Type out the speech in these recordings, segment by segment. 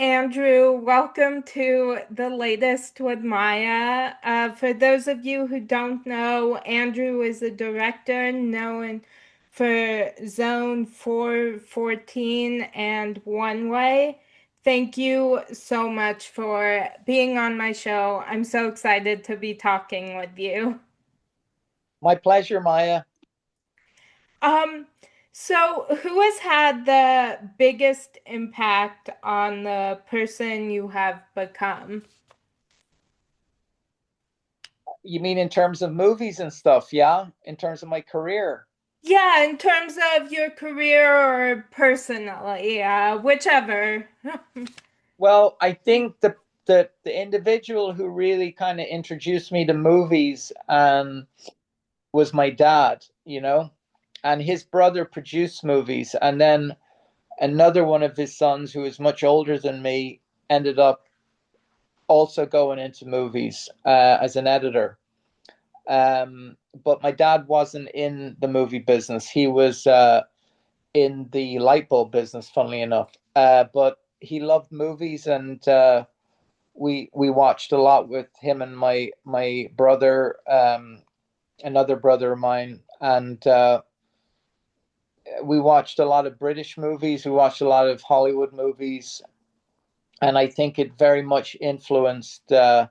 Andrew. Welcome to the latest with Maya. For those of you who don't know, Andrew is a director known for Zone 414 and One Way. Thank you so much for being on my show. I'm so excited to be talking with you. My pleasure, Maya. Um, so who has had the biggest impact on the person you have become? You mean in terms of movies and stuff, yeah? In terms of my career? Yeah, in terms of your career or personally, whichever. Well, I think the individual who really kind of introduced me to movies was my dad, and his brother produced movies, and then another one of his sons who is much older than me ended up also going into movies as an editor. But my dad wasn't in the movie business. He was in the light bulb business, funnily enough. But he loved movies, and we watched a lot with him and my brother, another brother of mine, and we watched a lot of British movies. We watched a lot of Hollywood movies, and I think it very much influenced the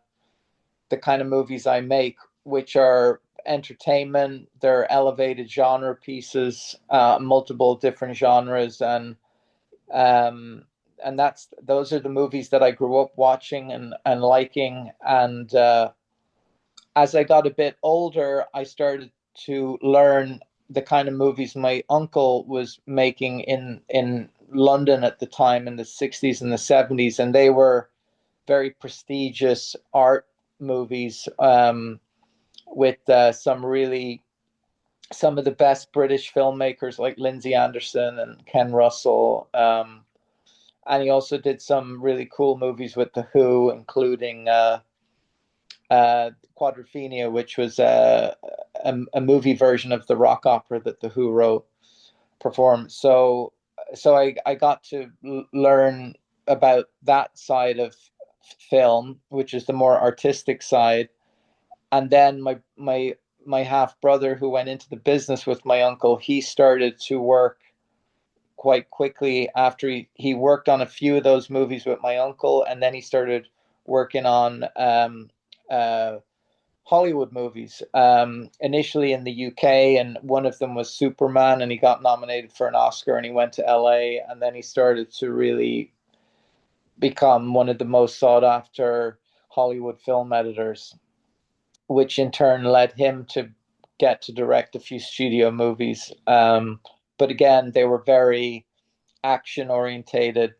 kind of movies I make, which are entertainment. They're elevated genre pieces, multiple different genres, um, and those are the movies that I grew up watching and liking. And as I got a bit older, I started to learn the kind of movies my uncle was making in London at the time in the 60s and the 70s, and they were very prestigious art movies, with some of the best British filmmakers like Lindsay Anderson and Ken Russell. And he also did some really cool movies with The Who, including Quadrophenia, which was a movie version of the rock opera that The Who wrote, performed. So I got to learn about that side of film, which is the more artistic side. And then my half brother, who went into the business with my uncle, he started to work quite quickly after he worked on a few of those movies with my uncle, and then he started working on uh, Hollywood movies, initially in the UK, and one of them was Superman, and he got nominated for an Oscar, and he went to LA, and then he started to really become one of the most sought after Hollywood film editors, which in turn led him to get to direct a few studio movies. But again, they were very action orientated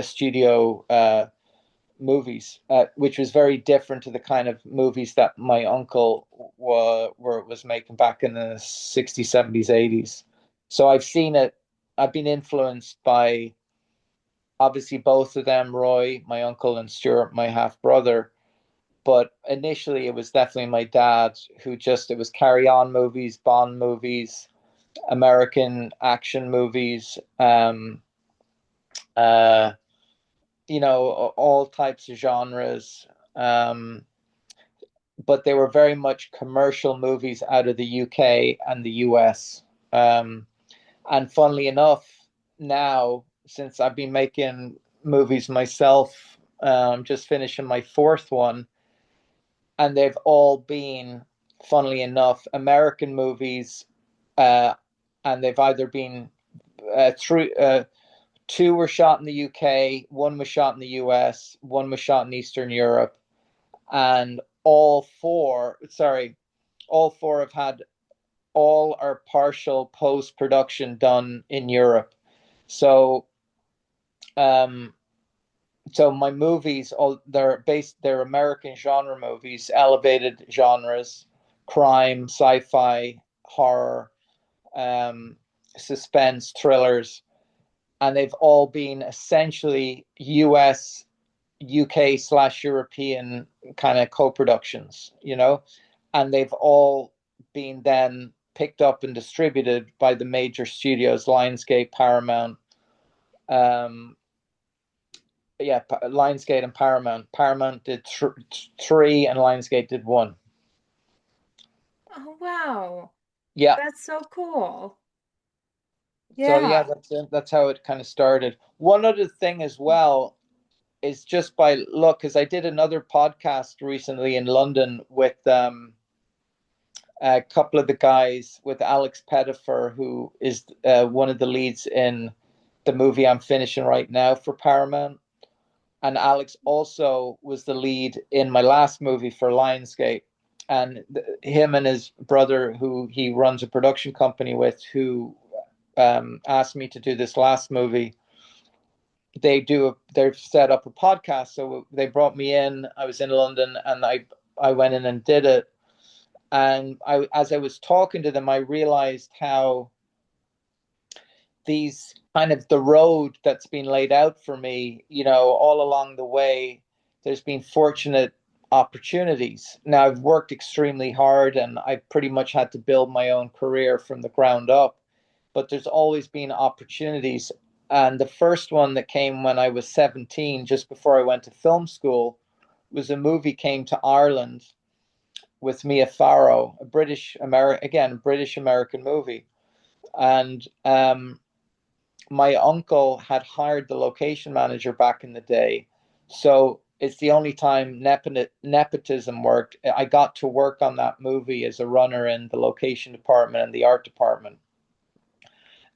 studio movies, which was very different to the kind of movies that my uncle was making back in the 60s, 70s, 80s. So I've seen it. I've been influenced by obviously both of them, Roy, my uncle, and Stuart, my half brother. But initially, it was definitely my dad who just, it was Carry On movies, Bond movies, American action movies, uh, all types of genres. Um, but they were very much commercial movies out of the UK and the US. Um, and funnily enough, now, since I've been making movies myself, just finishing my fourth one, and they've all been, funnily enough, American movies, uh, and they've either been through. Two were shot in the UK, one was shot in the US, one was shot in Eastern Europe, and all four have had all or partial post production done in Europe. So, um, so my movies, all they're American genre movies, elevated genres, crime, sci-fi, horror, um, suspense, thrillers, and they've all been essentially US, UK/European kind of co-productions, and they've all been then picked up and distributed by the major studios, Lionsgate, Paramount, um, yeah, Lionsgate and Paramount. Paramount did three, and Lionsgate did one. Oh, wow. Yeah. That's so cool. So yeah, Yeah. that's how it kind of started. One other thing as well is just by look, because I did another podcast recently in London with a couple of the guys, with Alex Pettifer, who is one of the leads in the movie I'm finishing right now for Paramount. And Alex also was the lead in my last movie for Lionsgate. And him and his brother, who he runs a production company with, who asked me to do this last movie, they've set up a podcast. So they brought me in. I was in London, and I went in and did it. And as I was talking to them, I realized how these kind of the road that's been laid out for me, all along the way, there's been fortunate opportunities. Now, I've worked extremely hard, and I pretty much had to build my own career from the ground up, but there's always been opportunities. And the first one that came when I was 17, just before I went to film school, was a movie came to Ireland with Mia Farrow, a British American movie. And my uncle had hired the location manager back in the day. So it's the only time nepotism worked. I got to work on that movie as a runner in the location department and the art department.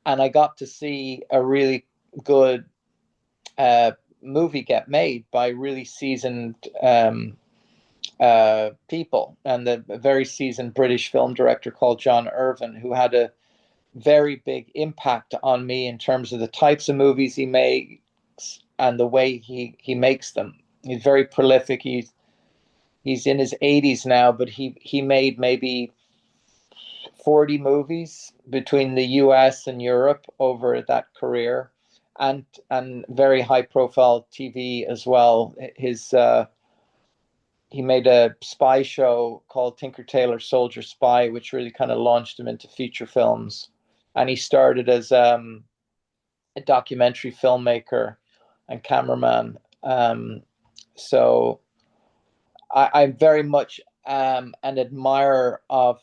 And I got to see a really good uh, movie get made by really seasoned people, and the very seasoned British film director called John Irvin, who had a very big impact on me in terms of the types of movies he makes and the way he makes them. He's very prolific. He's in his 80s now, but he made maybe 40 movies between the US and Europe over that career, and very high profile TV as well. His He made a spy show called Tinker Tailor Soldier Spy, which really kind of launched him into feature films. And he started as a documentary filmmaker and cameraman. So I'm very much an admirer of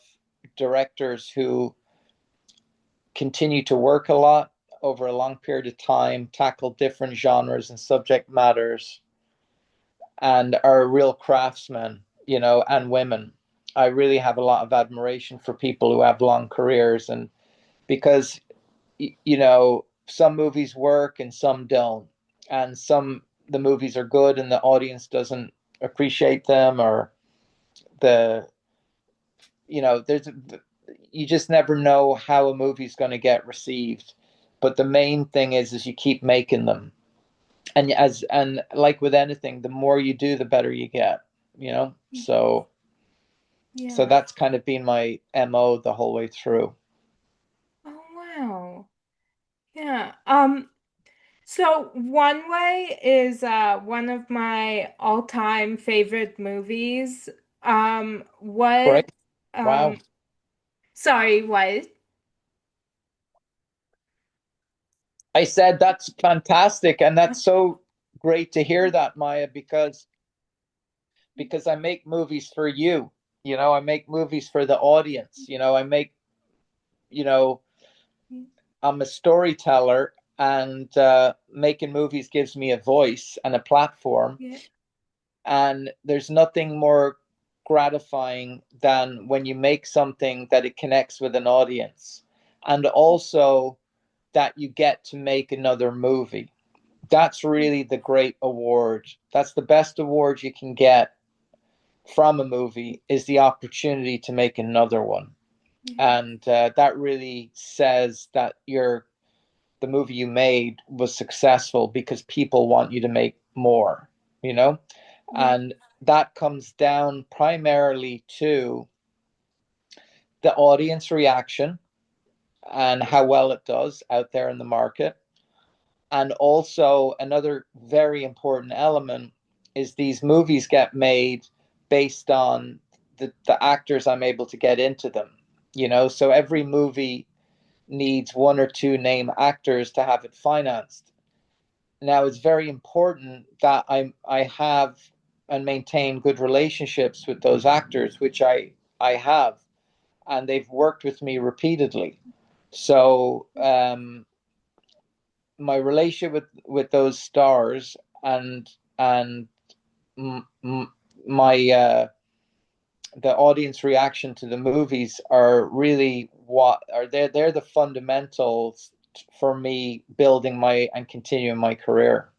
directors who continue to work a lot over a long period of time, tackle different genres and subject matters, and are real craftsmen, and women. I really have a lot of admiration for people who have long careers, and because some movies work and some don't, and some the movies are good and the audience doesn't appreciate them, or the there's you just never know how a movie's going to get received. But the main thing is you keep making them, and like with anything, the more you do, the better you get. So Yeah. that's kind of been my MO the whole way through. Oh, wow. Yeah. So One Way is one of my all-time favorite movies. What Great. Wow. um sorry, what? I said that's fantastic, and that's so great to hear that, Maya, because I make movies for you. I make movies for the audience. You know, I'm a storyteller, and making movies gives me a voice and a platform. Yeah. And there's nothing more gratifying than when you make something that it connects with an audience, and also that you get to make another movie. That's really the great award. That's the best award you can get from a movie, is the opportunity to make another one. Yeah. And that really says that the movie you made was successful because people want you to make more, you know? Yeah. And that comes down primarily to the audience reaction and how well it does out there in the market. And also, another very important element is these movies get made based on the actors I'm able to get into them. So every movie needs one or two name actors to have it financed. now it's very important that I have and maintain good relationships with those actors, which I have, and they've worked with me repeatedly. So my relationship with those stars and m- m- my the audience reaction to the movies are really what are they're the fundamentals for me building my and continuing my career.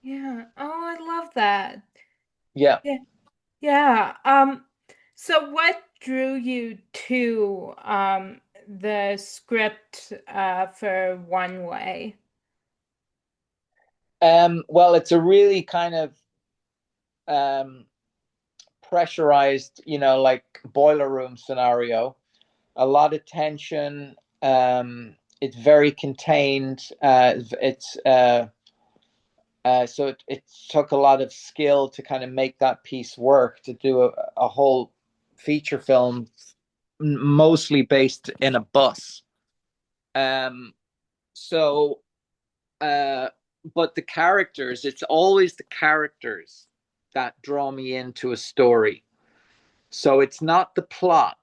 Yeah. Oh, I love that. Yeah. Yeah. Yeah. So what drew you to the script for One Way? Well, it's a really kind of um, pressurized, like boiler room scenario. A lot of tension. It's very contained. It's So it took a lot of skill to kind of make that piece work, to do a whole feature film mostly based in a bus. Um, so, uh, but the characters, it's always the characters that draw me into a story. So it's not the plot,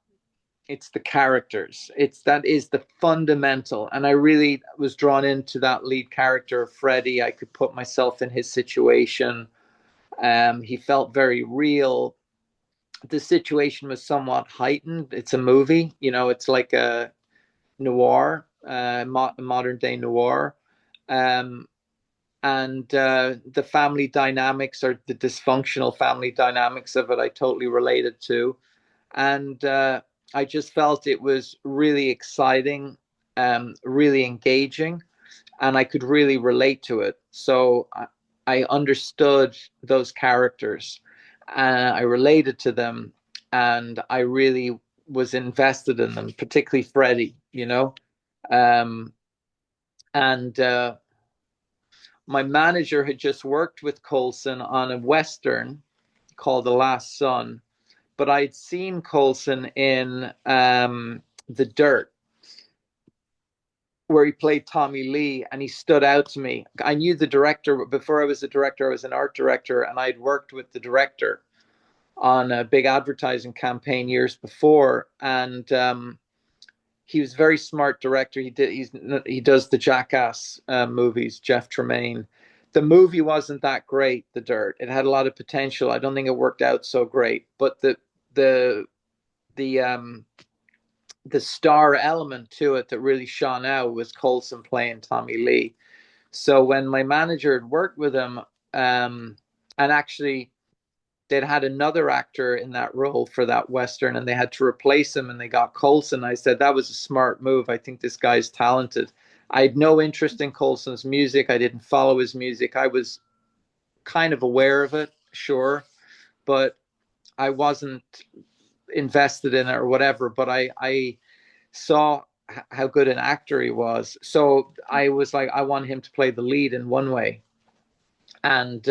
it's the characters. That is the fundamental. And I really was drawn into that lead character, Freddie. I could put myself in his situation. He felt very real. The situation was somewhat heightened. It's a movie, it's like a noir, modern day noir. Um, and the family dynamics, or the dysfunctional family dynamics of it, I totally related to. And I just felt it was really exciting, really engaging, and I could really relate to it. So I understood those characters, I related to them, and I really was invested in them, particularly Freddie. Um, and my manager had just worked with Colson on a Western called The Last Son, but I'd seen Colson in The Dirt, where he played Tommy Lee, and he stood out to me. I knew the director before I was a director. I was an art director, and I'd worked with the director on a big advertising campaign years before, and he was a very smart director. He does the Jackass movies, Jeff Tremaine. The movie wasn't that great, The Dirt. It had a lot of potential. I don't think it worked out so great, but the the um the star element to it that really shone out was Colson playing Tommy Lee. So when my manager had worked with him, and actually they'd had another actor in that role for that Western and they had to replace him and they got Colson, I said, that was a smart move. I think this guy's talented. I had no interest in Colson's music. I didn't follow his music. I was kind of aware of it, sure, but I wasn't invested in it or whatever. But I saw how good an actor he was. So I was like, I want him to play the lead in One Way. And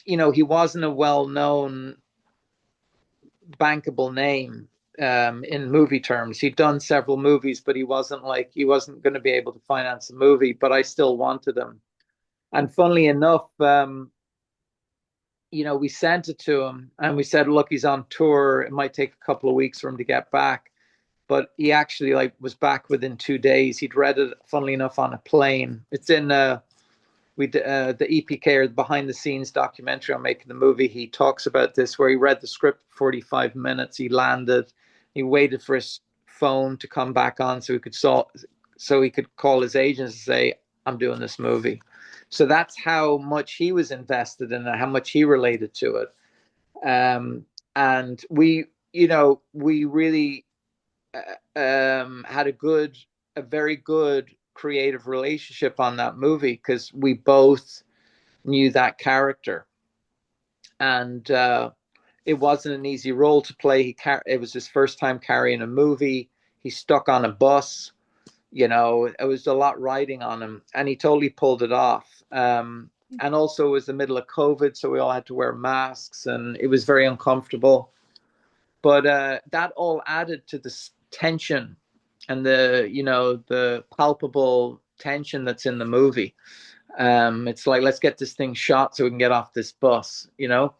he wasn't a well-known bankable name in movie terms. He'd done several movies, but he wasn't going to be able to finance a movie. But I still wanted him. And funnily enough, we sent it to him and we said, look, he's on tour. It might take a couple of weeks for him to get back. But he actually was back within 2 days. He'd read it, funnily enough, on a plane. It's in the EPK, or the behind the scenes documentary on making the movie. He talks about this, where he read the script for 45 minutes. He landed. He waited for his phone to come back on so he could call his agents and say, I'm doing this movie. So that's how much he was invested in it, how much he related to it. And we really had a very good creative relationship on that movie, because we both knew that character, and it wasn't an easy role to play. It was his first time carrying a movie. He's stuck on a bus. It was a lot riding on him, and he totally pulled it off. And also, it was the middle of COVID, so we all had to wear masks, and it was very uncomfortable. But that all added to the tension and the palpable tension that's in the movie. It's like, let's get this thing shot so we can get off this bus, you know.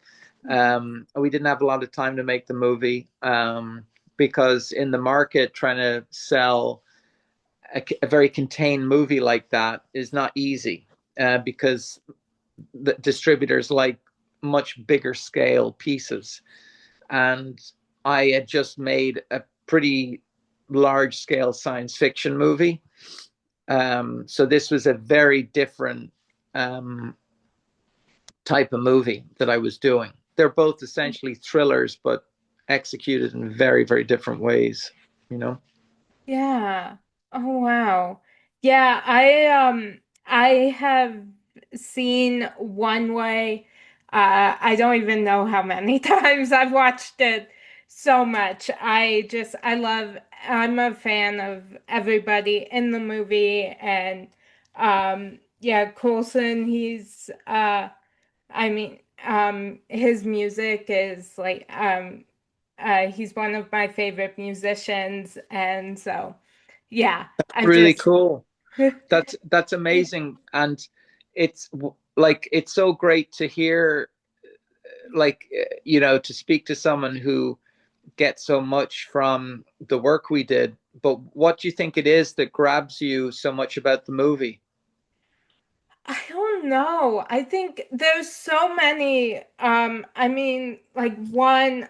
We didn't have a lot of time to make the movie, because in the market, trying to sell a very contained movie like that is not easy, because the distributors like much bigger scale pieces. And I had just made a pretty large scale science fiction movie. So this was a very different um, type of movie that I was doing. They're both essentially thrillers, but executed in very, very different ways, you know? Yeah. Oh wow. Yeah, I have seen One Way. I don't even know how many times I've watched it so much. I'm a fan of everybody in the movie, and yeah, Coulson, his music is like he's one of my favorite musicians, and so yeah, I Really just cool. That's amazing. And it's like, it's so great to hear, like, to speak to someone who gets so much from the work we did. But what do you think it is that grabs you so much about the movie? I don't know. I think there's so many. Like one,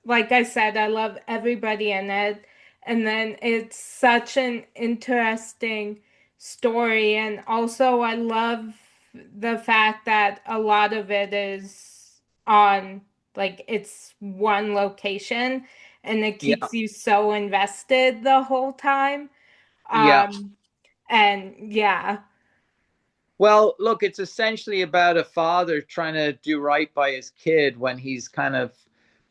like I said, I love everybody in it. And then it's such an interesting story. And also, I love the fact that a lot of it is on, like, it's one location and it Yeah, keeps you so invested the whole time. yeah. Um, and yeah. Well, look, it's essentially about a father trying to do right by his kid when he's kind of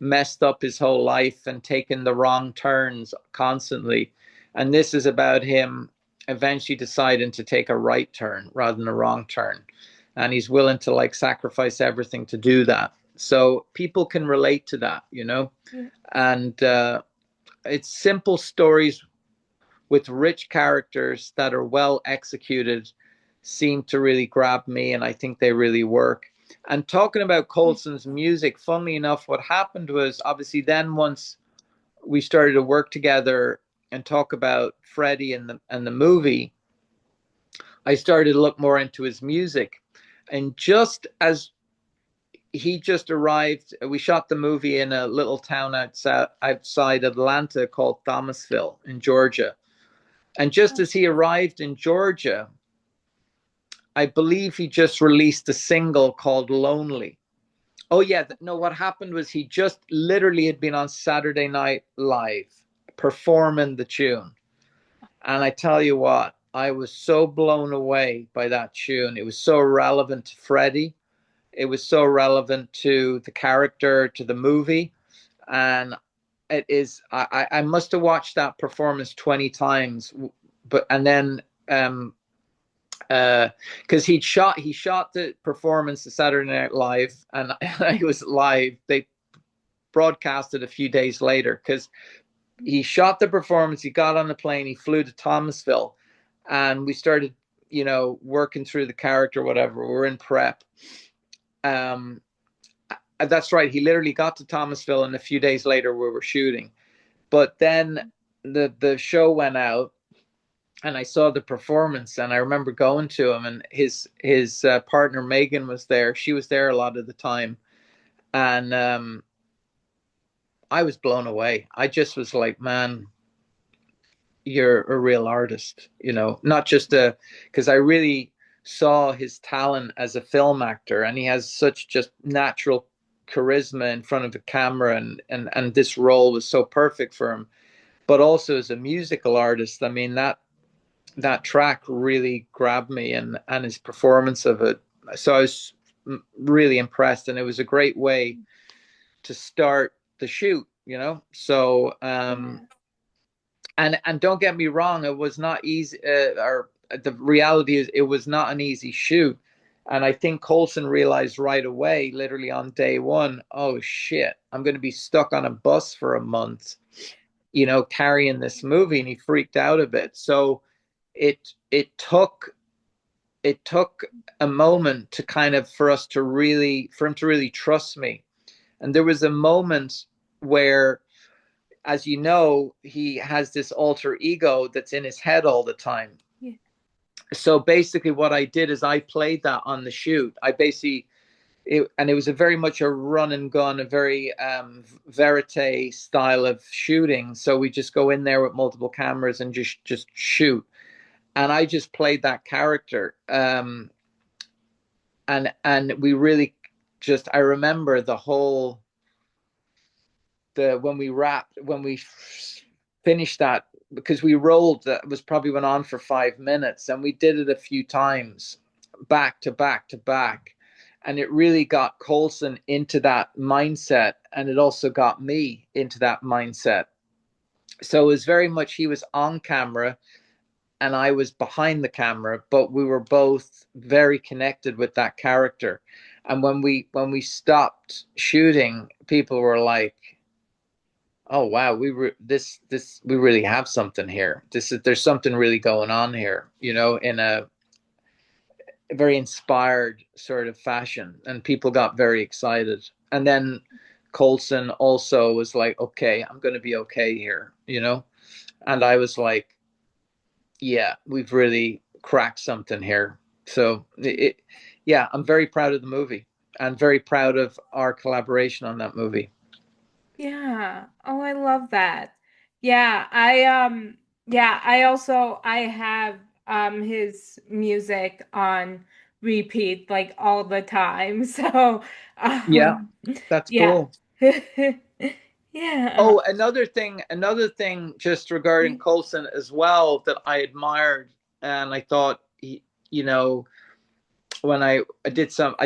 messed up his whole life and taken the wrong turns constantly. And this is about him eventually deciding to take a right turn rather than a wrong turn. And he's willing to like sacrifice everything to do that. So people can relate to that, you know? Yeah. And it's simple stories with rich characters that are well executed seem to really grab me, and I think they really work. And talking about Colson's music, funnily enough, what happened was, obviously, then once we started to work together and talk about Freddie and the movie, I started to look more into his music. And just as he just arrived, we shot the movie in a little town outside Atlanta called Thomasville in Georgia. And just as he arrived in Georgia, I believe he just released a single called Lonely. Oh, yeah. No, what happened was he just literally had been on Saturday Night Live performing the tune. And I tell you what, I was so blown away by that tune. It was so relevant to Freddie, it was so relevant to the character, to the movie. And it is, I must have watched that performance 20 times. But, and then, because he shot the performance of Saturday Night Live, and it was live. They broadcast it a few days later because he shot the performance. He got on the plane. He flew to Thomasville, and we started, working through the character, whatever. We're in prep. Um, that's right. He literally got to Thomasville, and a few days later, we were shooting. But then the show went out, and I saw the performance, and I remember going to him, and his partner Megan was there. She was there a lot of the time, and I was blown away. I just was like, man, you're a real artist, not just a, because I really saw his talent as a film actor, and he has such just natural charisma in front of the camera, and this role was so perfect for him. But also as a musical artist, I mean, that track really grabbed me, and his performance of it. So I was really impressed, and it was a great way to start the shoot. So Yeah. and don't get me wrong, it was not easy. Or the reality is, it was not an easy shoot. And I think Colson realized right away, literally on day one, oh shit, I'm going to be stuck on a bus for a month, carrying this movie, and he freaked out a bit. So it took a moment to kind of for him to really trust me. And there was a moment where, as you know, he has this alter ego that's in his head all the time. Yeah. So basically what I did is I played that on the shoot. I basically and it was a very much a run and gun, a very verite style of shooting. So we just go in there with multiple cameras and just shoot. And I just played that character, and we really just. I remember the whole the when we finished that, because we rolled, that was probably went on for 5 minutes, and we did it a few times back to back to back, and it really got Colson into that mindset, and it also got me into that mindset. So it was very much he was on camera and I was behind the camera, but we were both very connected with that character. And when we stopped shooting, people were like, "Oh wow, we really have something here. There's something really going on here," in a very inspired sort of fashion, and people got very excited. And then Colson also was like, "Okay, I'm going to be okay here," and I was like, yeah, we've really cracked something here. So yeah, I'm very proud of the movie and very proud of our collaboration on that movie. Yeah. Oh, I love that. Yeah, I also I have his music on repeat like all the time. So Yeah, um that's yeah. cool. Yeah. Oh, another thing, just regarding Colson as well that I admired, and I thought you know, when I did some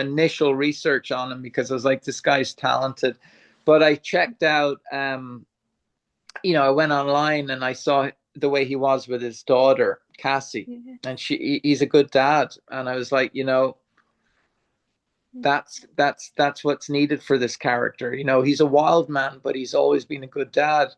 initial research on him because I was like, this guy's talented, but I checked out I went online and I saw the way he was with his daughter, Cassie, Yeah. and he's a good dad. And I was like, that's what's needed for this character. He's a wild man, but he's always been a good dad.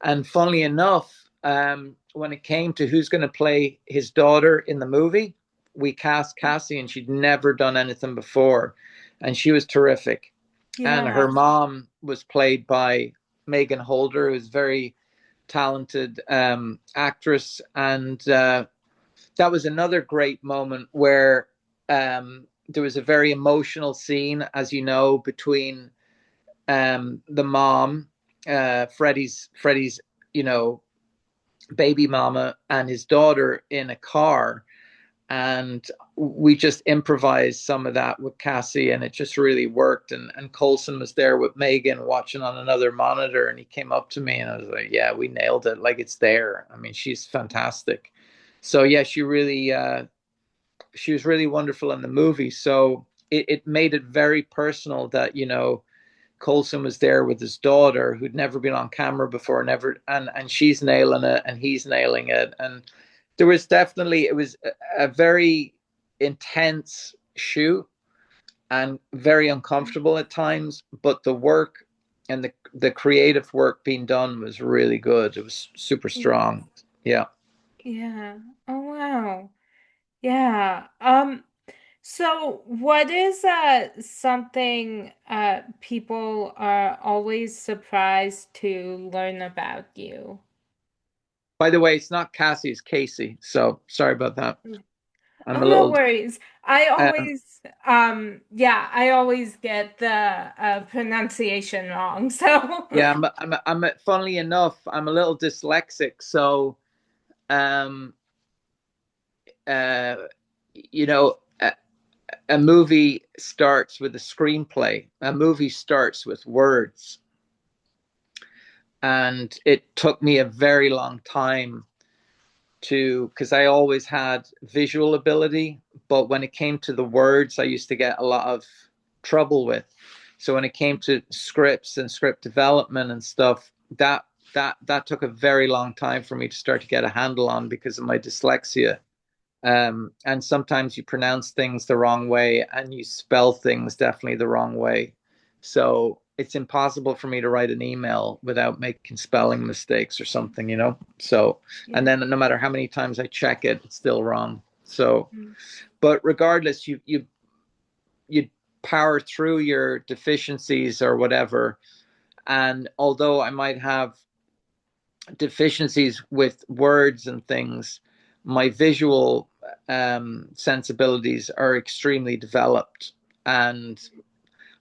And funnily enough, when it came to who's going to play his daughter in the movie, we cast Cassie, and she'd never done anything before, and she was terrific. And her Yeah. mom was played by Megan Holder, who's very talented actress, and that was another great moment where there was a very emotional scene, as you know, between the mom, Freddie's, you know, baby mama, and his daughter in a car, and we just improvised some of that with Cassie, and it just really worked. And Colson was there with Megan watching on another monitor, and he came up to me, and I was like, "Yeah, we nailed it. Like, it's there. I mean, she's fantastic." So yeah, she was really wonderful in the movie. So it made it very personal that Colson was there with his daughter who'd never been on camera before, never, and she's nailing it and he's nailing it. And it was a very intense shoot and very uncomfortable at times, but the work and the creative work being done was really good. It was super strong. Yeah. Yeah. Oh wow. Yeah. So what is something people are always surprised to learn about you? By the way, it's not Cassie, it's Casey. So sorry about that. I'm Oh, a no little worries. I um always yeah, I always get the pronunciation wrong. So yeah, funnily enough, I'm a little dyslexic, so um uh you know a movie starts with a screenplay. A movie starts with words. And it took me a very long time because I always had visual ability, but when it came to the words, I used to get a lot of trouble with. So when it came to scripts and script development and stuff, that took a very long time for me to start to get a handle on because of my dyslexia. And sometimes you pronounce things the wrong way and you spell things definitely the wrong way. So it's impossible for me to write an email without making spelling mistakes or something, you know? So, and Yeah. then no matter how many times I check it, it's still wrong. So, Mm. but regardless, you power through your deficiencies or whatever. And although I might have deficiencies with words and things, my visual sensibilities are extremely developed. And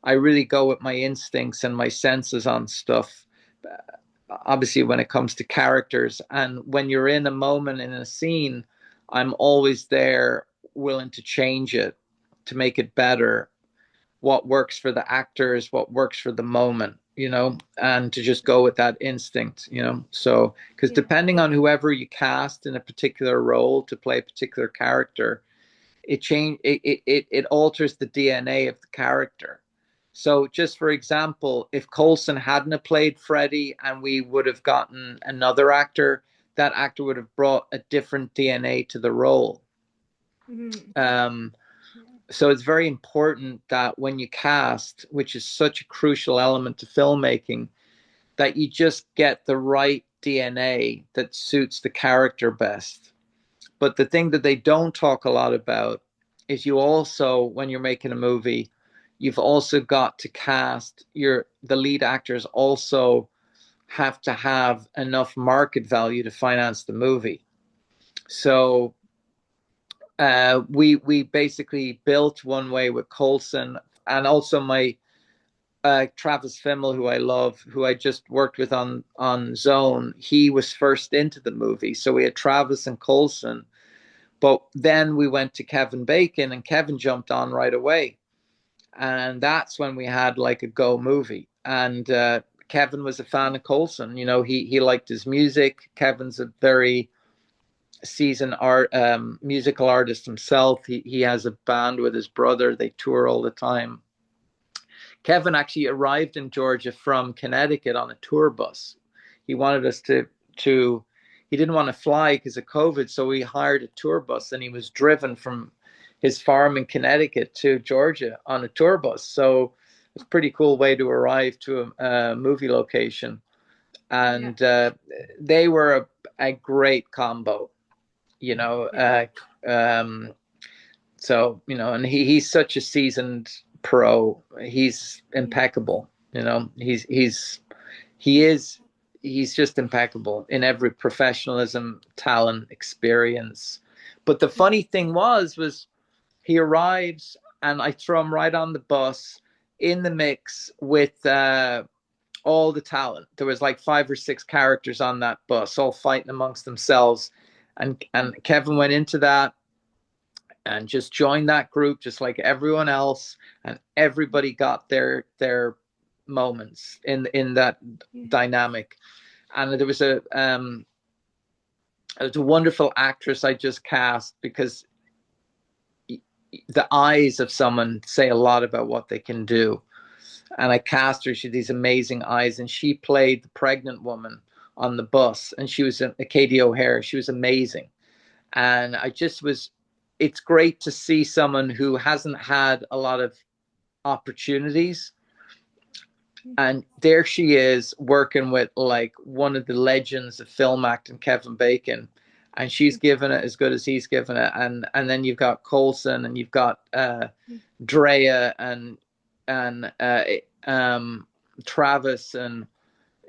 I really go with my instincts and my senses on stuff. Obviously, when it comes to characters, and when you're in a moment in a scene, I'm always there, willing to change it, to make it better. What works for the actors, what works for the moment, you know, and to just go with that instinct, you know. So, because Yeah. depending on whoever you cast in a particular role to play a particular character, it alters the DNA of the character. So just for example, if Coulson hadn't have played Freddy and we would have gotten another actor, that actor would have brought a different DNA to the role. Mm. Um, so it's very important that when you cast, which is such a crucial element to filmmaking, that you just get the right DNA that suits the character best. But the thing that they don't talk a lot about is you also, when you're making a movie, you've also got to cast the lead actors also have to have enough market value to finance the movie. So we basically built one way with Colson, and also my Travis Fimmel, who I love, who I just worked with on Zone. He was first into the movie, so we had Travis and Colson. But then we went to Kevin Bacon, and Kevin jumped on right away, and that's when we had like a go movie. And Kevin was a fan of Colson. You know, he liked his music. Kevin's a very seasoned musical artist himself. He has a band with his brother. They tour all the time. Kevin actually arrived in Georgia from Connecticut on a tour bus. He wanted us to he didn't want to fly because of COVID, so we hired a tour bus, and he was driven from his farm in Connecticut to Georgia on a tour bus. So it's a pretty cool way to arrive to a movie location. Yeah. And they were a great combo, you know. Yeah. So, you know, and he's such a seasoned pro. He's Yeah. impeccable. You know, he is he's just impeccable in every professionalism, talent, experience. But the Yeah. funny thing was he arrives and I throw him right on the bus in the mix with all the talent. There was like 5 or 6 characters on that bus, all fighting amongst themselves. And Kevin went into that and just joined that group just like everyone else, and everybody got their moments in that Yeah. dynamic. And there was a wonderful actress I just cast, because the eyes of someone say a lot about what they can do. And I cast her. She had these amazing eyes, and she played the pregnant woman on the bus, and she was a Katie O'Hare. She was amazing. And I just was, it's great to see someone who hasn't had a lot of opportunities, and there she is working with like one of the legends of film acting, Kevin Bacon, and she's given it as good as he's given it. And then you've got Colson, and you've got Drea, and Travis, and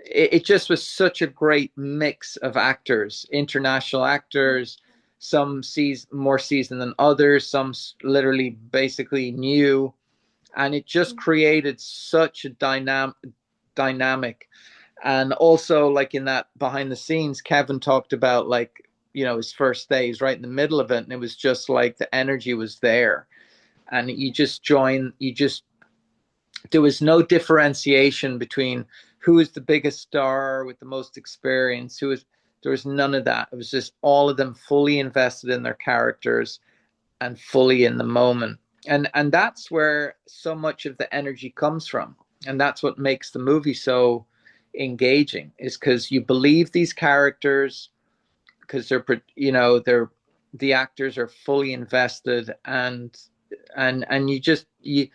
it just was such a great mix of actors, international actors, some more seasoned than others, some literally basically new, and it just created such a dynamic. And also, like in that behind the scenes, Kevin talked about, like, you know, his first days right in the middle of it, and it was just like the energy was there, and you just there was no differentiation between who is the biggest star with the most experience, there was none of that. It was just all of them fully invested in their characters and fully in the moment. And that's where so much of the energy comes from. And that's what makes the movie so engaging, is because you believe these characters, because they're the actors are fully invested, and you just you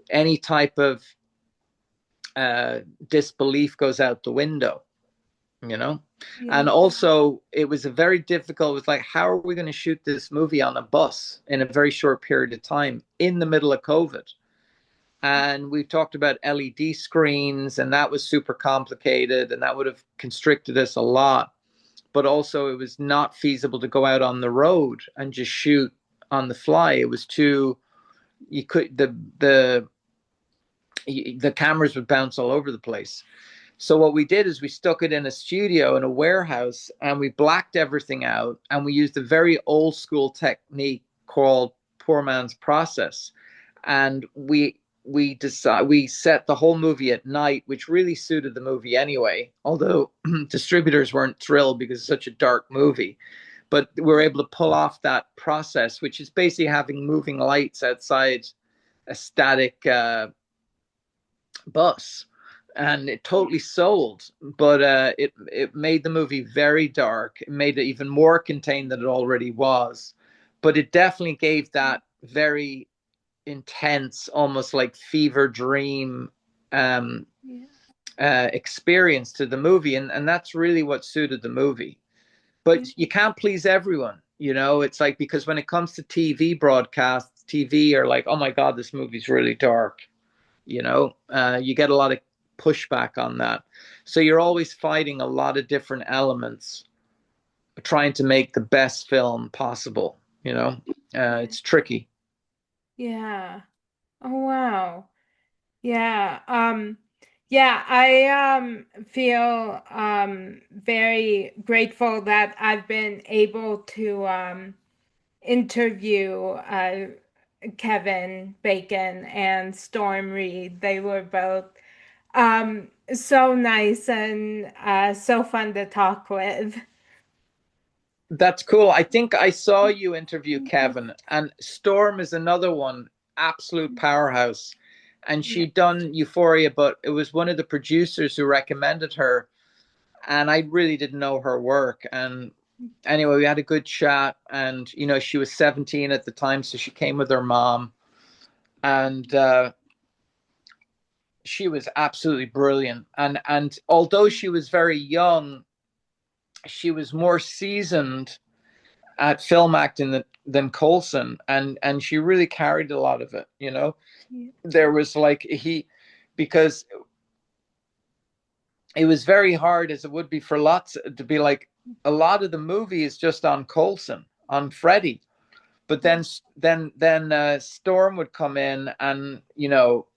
any type of uh, disbelief goes out the window, you know. And Yeah. also it was a very difficult, it was like, how are we going to shoot this movie on a bus in a very short period of time in the middle of COVID? And we've talked about LED screens, and that was super complicated, and that would have constricted us a lot. But also it was not feasible to go out on the road and just shoot on the fly. It was too, you could, the cameras would bounce all over the place. So what we did is we stuck it in a studio in a warehouse, and we blacked everything out, and we used a very old school technique called poor man's process. And we set the whole movie at night, which really suited the movie anyway, although distributors weren't thrilled because it's such a dark movie. But we were able to pull off that process, which is basically having moving lights outside a static bus, and it totally sold. But it made the movie very dark. It made it even more contained than it already was. But it definitely gave that very intense, almost like fever dream um, Yeah. experience to the movie, and that's really what suited the movie. Yeah. But you can't please everyone, you know. It's like, because when it comes to TV broadcasts, TV are like, oh my god, this movie's really dark, you know. You get a lot of pushback on that, so you're always fighting a lot of different elements, trying to make the best film possible, you know. Yeah. It's tricky. Yeah. Oh wow. Yeah. Yeah, I feel very grateful that I've been able to interview Kevin Bacon and Storm Reed. They were both so nice and so fun to talk with. That's cool. I think I saw you interview Kevin, and Storm is another one, absolute powerhouse. And Yeah. she'd done Euphoria, but it was one of the producers who recommended her, and I really didn't know her work. And anyway, we had a good chat, and you know, she was 17 at the time, so she came with her mom, and she was absolutely brilliant. And although she was very young, she was more seasoned at film acting than Colson, and she really carried a lot of it. You know, Yeah. there was like he, because it was very hard, as it would be for lots, to be like, a lot of the movie is just on Colson, on Freddie, but Yeah. then Storm would come in and, you know,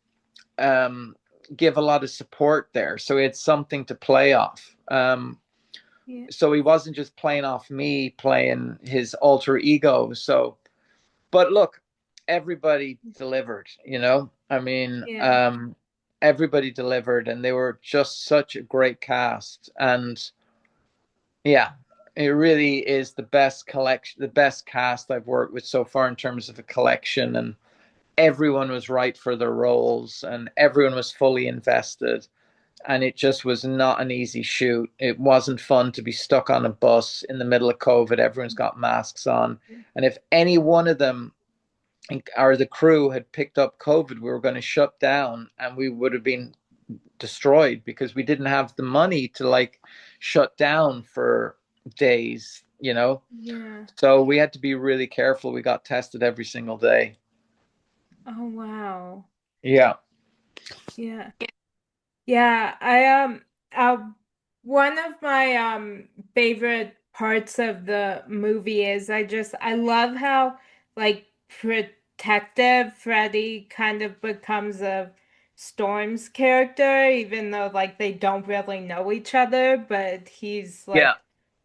um, give a lot of support there, so it's something to play off. Yeah. So he wasn't just playing off me playing his alter ego. So, but look, everybody delivered, you know. I mean, Yeah. everybody delivered, and they were just such a great cast. And yeah, it really is the best collection, the best cast I've worked with so far in terms of a collection. And everyone was right for their roles, and everyone was fully invested. And it just was not an easy shoot. It wasn't fun to be stuck on a bus in the middle of COVID. Everyone's got masks on. And if any one of them or the crew had picked up COVID, we were going to shut down, and we would have been destroyed because we didn't have the money to like shut down for days, you know? Yeah. So we had to be really careful. We got tested every single day. Oh wow. Yeah. Yeah. Yeah, uh one of my favorite parts of the movie is I love how like protective Freddy kind of becomes of Storm's character, even though like they don't really know each other, but he's Yeah. like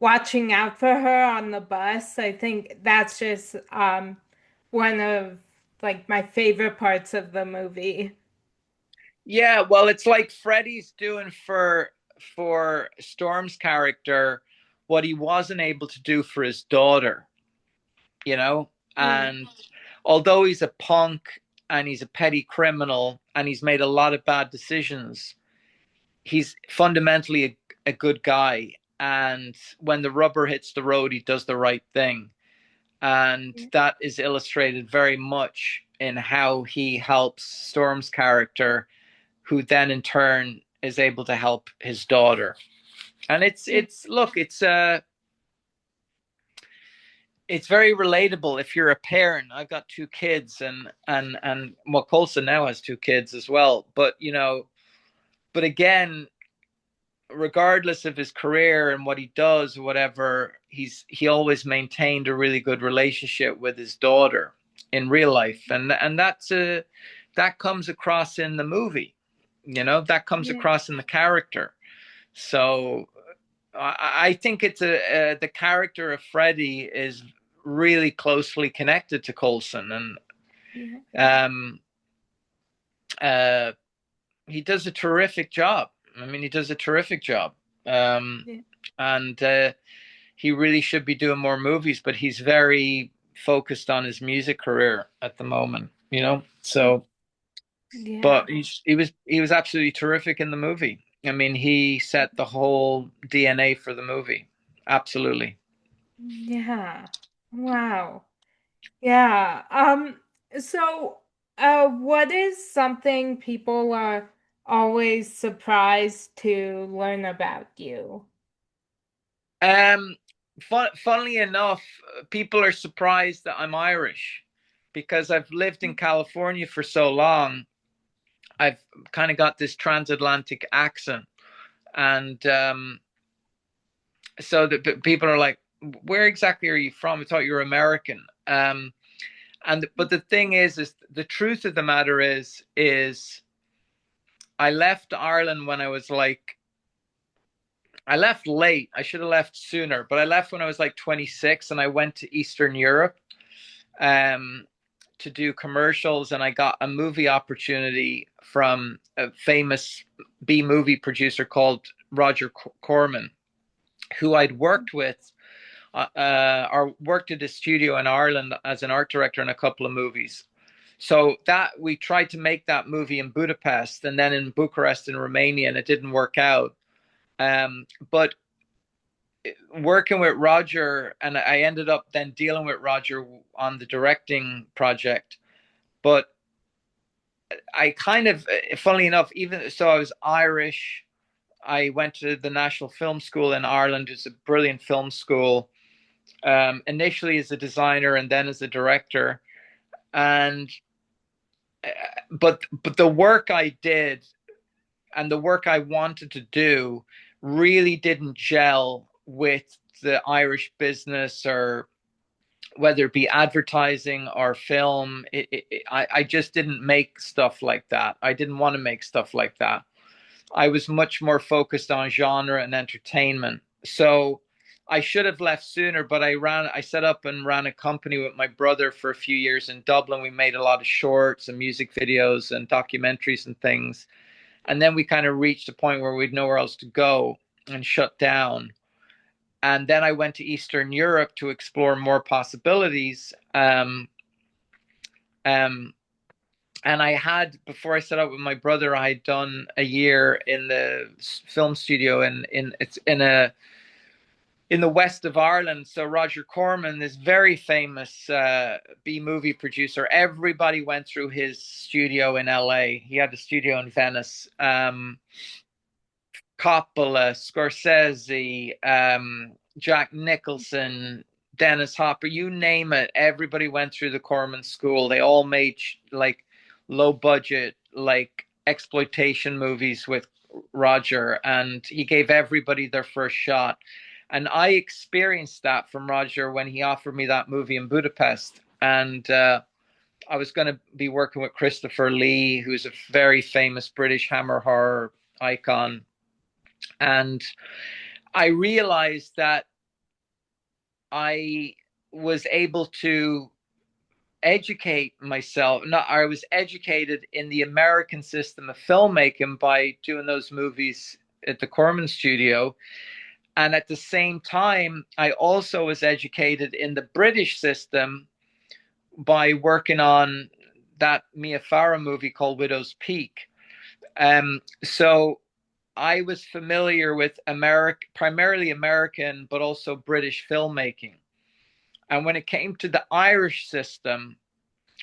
watching out for her on the bus. I think that's just one of like my favorite parts of the movie. Yeah, well, it's like Freddie's doing for Storm's character what he wasn't able to do for his daughter, you know? Yeah. And although he's a punk and he's a petty criminal and he's made a lot of bad decisions, he's fundamentally a good guy. And when the rubber hits the road, he does the right thing. And Yeah. that is illustrated very much in how he helps Storm's character, who then in turn is able to help his daughter. And Yeah. it's very relatable if you're a parent. I've got two kids, and well, Colson now has two kids as well. But but again, regardless of his career and what he does or whatever, he always maintained a really good relationship with his daughter in real life, and that comes across in the movie. That comes Yeah. across in the character. So I think the character of Freddie is really closely connected to Coulson, and Yeah. um, uh, he does a terrific job. I mean, he does a terrific job, um, Yeah. and he really should be doing more movies. But he's very focused on his music career at the moment. So, Yeah. but he was absolutely terrific in the movie. I mean, he set the whole DNA for the movie. Absolutely. Yeah. Wow. Yeah. So, what is something people are always surprised to learn about you? Um, Funnily enough, people are surprised that I'm Irish because I've lived in California for so long. I've kind of got this transatlantic accent, and so that people are like, "Where exactly are you from? I thought you were American." But the thing is the truth of the matter is I left Ireland when I left late. I should have left sooner, but I left when I was like 26, and I went to Eastern Europe um, to do commercials, and I got a movie opportunity from a famous B movie producer called Roger Corman, who I'd worked with or worked at a studio in Ireland as an art director in a couple of movies. So that we tried to make that movie in Budapest and then in Bucharest in Romania, and it didn't work out. But working with Roger, and I ended up then dealing with Roger on the directing project. But I kind of, funnily enough, even so, I was Irish. I went to the National Film School in Ireland. It's a brilliant film school. Initially as a designer and then as a director, and but the work I did and the work I wanted to do really didn't gel with the Irish business, or whether it be advertising or film. I just didn't make stuff like that. I didn't want to make stuff like that. I was much more focused on genre and entertainment. So I should have left sooner, but I set up and ran a company with my brother for a few years in Dublin. We made a lot of shorts and music videos and documentaries and things. And then we kind of reached a point where we'd nowhere else to go and shut down. And then I went to Eastern Europe to explore more possibilities. Um, and I had, before I set up with my brother, I had done a year in the film studio in the west of Ireland. So Roger Corman, this very famous B movie producer, everybody went through his studio in LA. He had a studio in Venice. Coppola, Scorsese, Jack Nicholson, Dennis Hopper, you name it. Everybody went through the Corman School. They all made like low budget, like exploitation movies with Roger, and he gave everybody their first shot. And I experienced that from Roger when he offered me that movie in Budapest. And I was going to be working with Christopher Lee, who's a very famous British Hammer horror icon. And I realized that I was able to educate myself. No, I was educated in the American system of filmmaking by doing those movies at the Corman Studio. And at the same time, I also was educated in the British system by working on that Mia Farrow movie called Widow's Peak. So I was familiar with primarily American, but also British filmmaking. And when it came to the Irish system,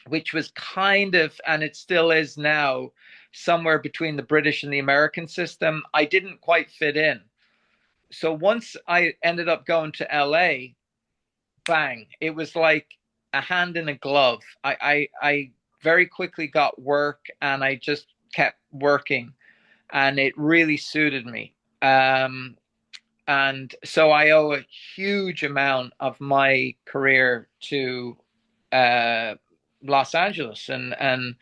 which was kind of, and it still is now, somewhere between the British and the American system. I didn't quite fit in. So once I ended up going to LA, bang, it was like a hand in a glove. I very quickly got work, and I just kept working, and it really suited me. And so I owe a huge amount of my career to uh, Los Angeles, and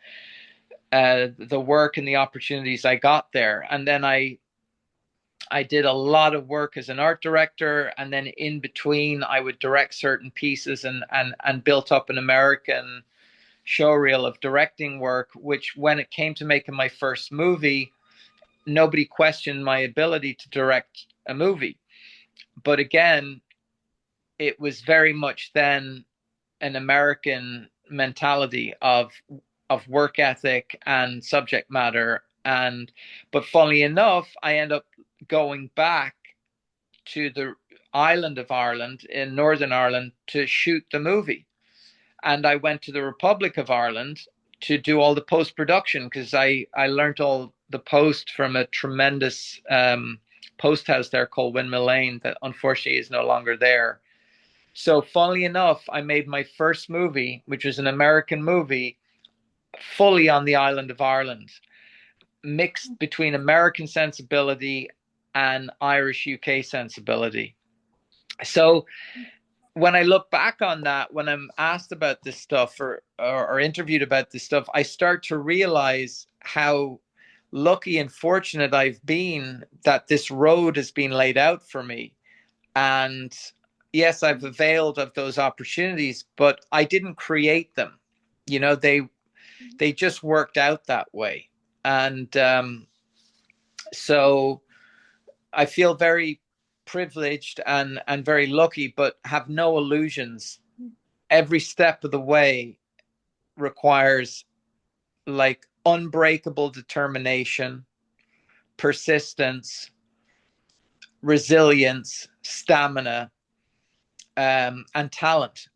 the work and the opportunities I got there. And then I did a lot of work as an art director, and then in between I would direct certain pieces, and built up an American showreel of directing work, which when it came to making my first movie, nobody questioned my ability to direct a movie. But again, it was very much then an American mentality of work ethic and subject matter. And but funnily enough, I end up going back to the island of Ireland in Northern Ireland to shoot the movie. And I went to the Republic of Ireland to do all the post production, because I learned all the post from a tremendous post house there called Windmill Lane that unfortunately is no longer there. So, funnily enough, I made my first movie, which was an American movie, fully on the island of Ireland, mixed between American sensibility and Irish UK sensibility. So, when I look back on that, when I'm asked about this stuff, or interviewed about this stuff, I start to realize how lucky and fortunate I've been that this road has been laid out for me. And yes, I've availed of those opportunities, but I didn't create them. You know, they just worked out that way. And so I feel very privileged and very lucky, but have no illusions. Every step of the way requires like unbreakable determination, persistence, resilience, stamina, and talent.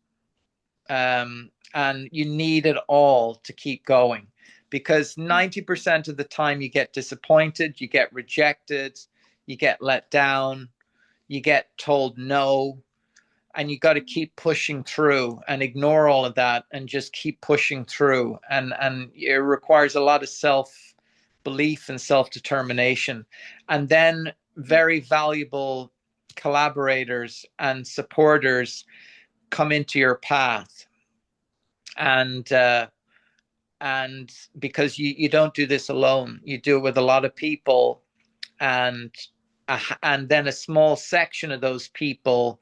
And you need it all to keep going, because 90% of the time you get disappointed, you get rejected, you get let down, you get told no, and you got to keep pushing through and ignore all of that and just keep pushing through. And it requires a lot of self belief and self determination, and then very valuable collaborators and supporters come into your path. And because you don't do this alone, you do it with a lot of people, and and then a small section of those people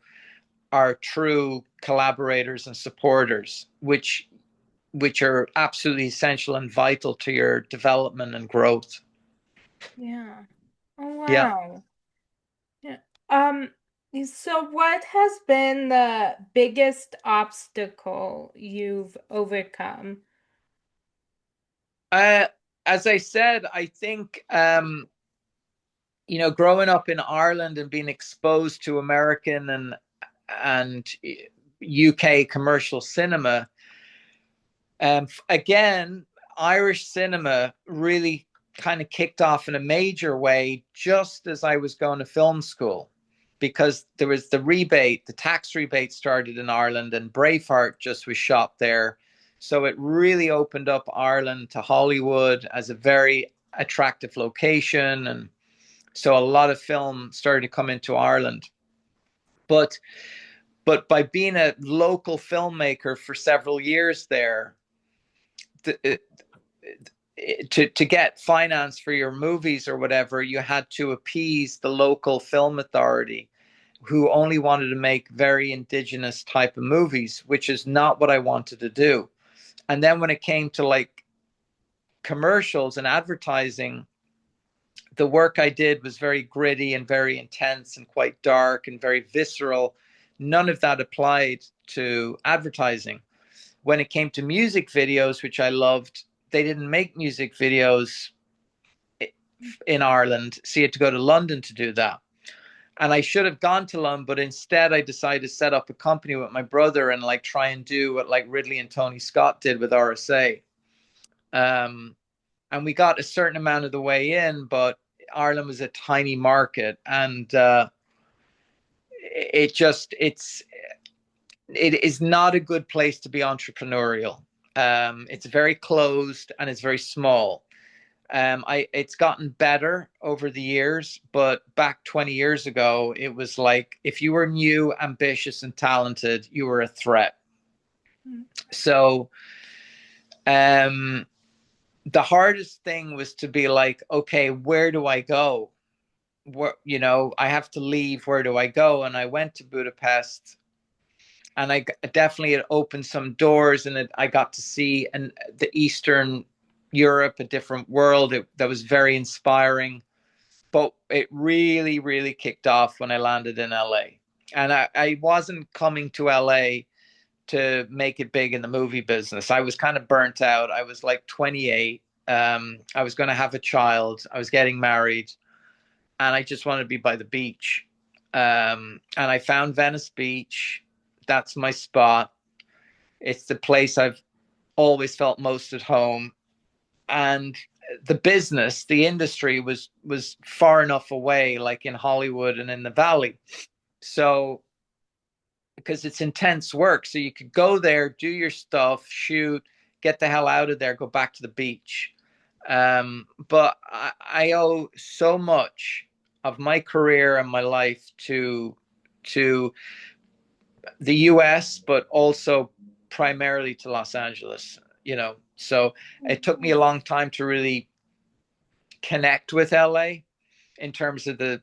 are true collaborators and supporters, which are absolutely essential and vital to your development and growth. Yeah. Oh, Yeah. wow. Yeah. Um, so what has been the biggest obstacle you've overcome? Uh, as I said, I think growing up in Ireland and being exposed to American and UK commercial cinema, again, Irish cinema really kind of kicked off in a major way just as I was going to film school, because there was the tax rebate started in Ireland, and Braveheart just was shot there. So it really opened up Ireland to Hollywood as a very attractive location. And so a lot of film started to come into Ireland. But by being a local filmmaker for several years there, the, to get finance for your movies or whatever, you had to appease the local film authority, who only wanted to make very indigenous type of movies, which is not what I wanted to do. And then when it came to like commercials and advertising, the work I did was very gritty and very intense and quite dark and very visceral. None of that applied to advertising. When it came to music videos, which I loved, they didn't make music videos in Ireland, so you had to go to London to do that. And I should have gone to London, but instead I decided to set up a company with my brother and like try and do what like Ridley and Tony Scott did with RSA. Um, and we got a certain amount of the way in, but Ireland was a tiny market, and it just it is not a good place to be entrepreneurial. It's very closed and it's very small. It's gotten better over the years, but back 20 years ago, it was like if you were new, ambitious, and talented, you were a threat. So, um, the hardest thing was to be like, okay, where do I go? I have to leave. Where do I go? And I went to Budapest, and I definitely it opened some doors, and I got to see the Eastern Europe, a different world. That was very inspiring. But it really, really kicked off when I landed in LA. And I wasn't coming to LA to make it big in the movie business. I was kind of burnt out. I was like 28. I was going to have a child. I was getting married, and I just wanted to be by the beach. And I found Venice Beach. That's my spot. It's the place I've always felt most at home. And the business, the industry was far enough away, like in Hollywood and in the Valley. So because it's intense work, so you could go there, do your stuff, shoot, get the hell out of there, go back to the beach. But I owe so much of my career and my life to the U.S., but also primarily to Los Angeles. So it took me a long time to really connect with LA in terms of the